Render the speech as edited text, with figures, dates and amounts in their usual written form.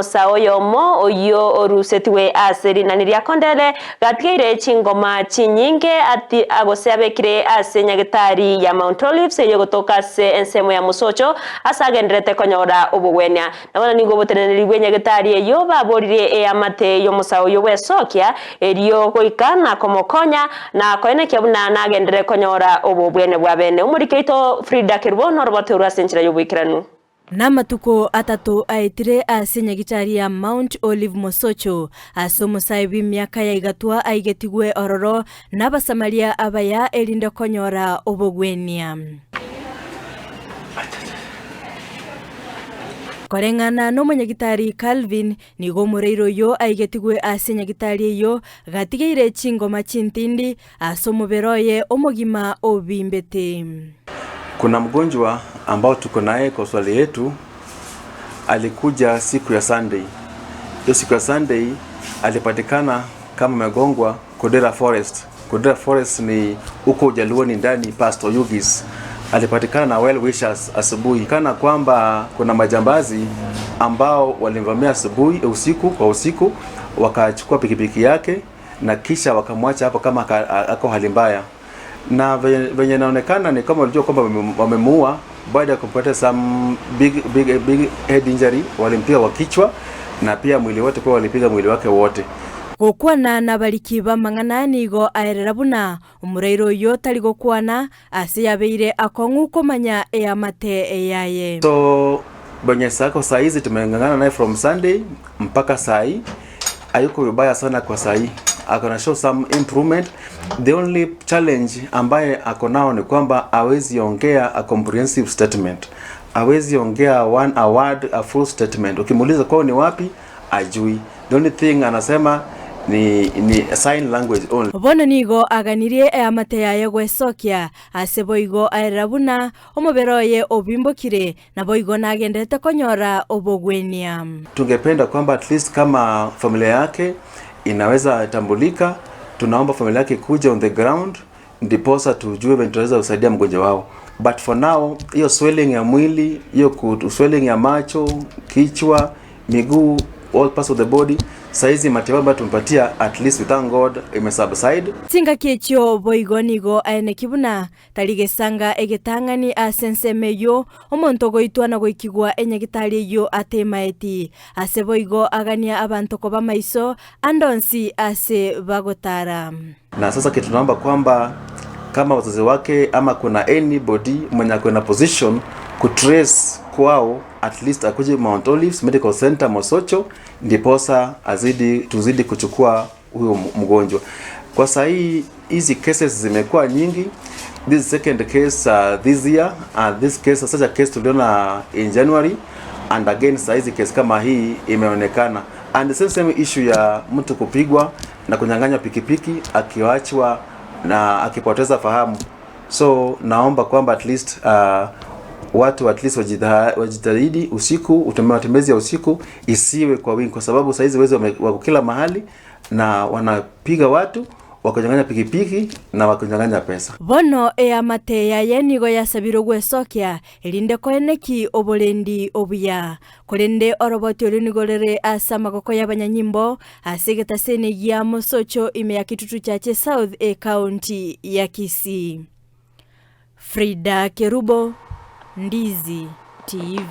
musao yomo oyo orusetwe aseri na niria kondele gatigeire chingoma chinyinge ati agosebekire ase nyagitari ya Mount Olives eyo gotoka se ensemo ya Mosocho asagendrete konyora obugwenya nabona ningo boteneneri nyagitari eyo baborire amate yo musao yo wesokia eriyo goikana komokonya na koene kyabuna nagendere konyora obugwenya bwa bene umurikeito Frida Kirbono robote urasenchira yo bwikiranu Namatuko atatu aitire ase nyagitari ya Mount Olive Mosocho asomusaibi myaka ya igatua aigetigwe ororo n'abasamaria abaya erinde konyora obogwenia Korengana no munyagitari Calvin nigo mureiro yo aigetigwe ase nyagitari yo gatigeire chingoma chintindi asomuberoye omugima obimbete. Kuna mgonjwa ambao tuko naye kwa swali yetu alikuja siku ya Sunday. Hiyo siku ya Sunday alipatikana kama megongwa Kodero Forest. Kodero Forest ni uko Ujaluoni ndani Pastor Yugis. Alipatikana na well wishers asubuhi. Kana kwamba kuna majambazi ambao walimvamia asubuhi usiku wakachukua pikipiki yake na kisha wakamwacha hapo kama ako hali mbaya. Na venye naonekana ni kama walijua kwamba wamemuua baada ya kupata some big head injury, walimpiga wa kichwa na pia mwili wote kwa walipiga mwili wake wote. Gukwana na balikiba mangana nigo aerera buna umureiro yo tari gukwana ase yabeire akongu komanya amate yaye. So benye sako saizi tumengangana naye from Sunday mpaka sai ayuko vibaya sana kwa sai. Akona show some improvement. The only challenge ambaye akonao ni kwamba hawezi ongea a comprehensive statement. Hawezi ongea one a word a full statement. Ukimuuliza kwao ni wapi ajui. The only thing anasema ni sign language only. Bono nigo aganirie amate yaye gwesokia ase boigo aerabuna omuberoye obimbokire na boigo nagendete konyora obogwenia. Tungependa kwamba at least kama familia yake inaweza tambulika, tunaomba familia yake kuja on the ground ndiposa tujue vile tunaweza kusaidia mgonjwa wao. But for now hiyo swelling ya mwili, hiyo swelling ya macho, kichwa, miguu, all parts of the body, saizi matibabu tumpatia at least we thank God imesubside. Tinga kechio boigonigo aene kibuna taligesanga egetangani asensemeyo omonto goitwa na goikigwa enyagitari yo atemaeti ase boigo agania abantu ko bamaiso andonsi ase bagotara. Na sasa kitu tunaomba kwamba kama wazazi wake ama kuna anybody mwenye kuna position kutrace kwao at least akuje Mount Olives Medical Center Mosocho ndiposa tuzidi kuchukua huyo mgonjwa. Kwa sasa hizi cases zimekuwa nyingi. This second case this year, this case such a case tuliona in January, and again hizi case kama hii imeonekana, and the same issue ya mtu kupigwa na kunyang'anywa pikipiki akiwaachwa na akipoteza fahamu. So naomba kwamba at least watu at least wajitahidi usiku, matembezi ya usiku isiwe kwa wingi, kwa sababu saizi wezi wako kila mahali na wanapiga watu wakanyang'anya pikipiki na wakanyang'anya pesa. Bono amate yaye nigo yasabiro gwesokia elinde koeneki obolendi obuya kolende oroboti olinigolere asa magoko y'abanyanyimbo asigeta sene ya Mosocho ime ya kitutu chache South County ya Kisii. Frida Kerubo, Ndizi TV.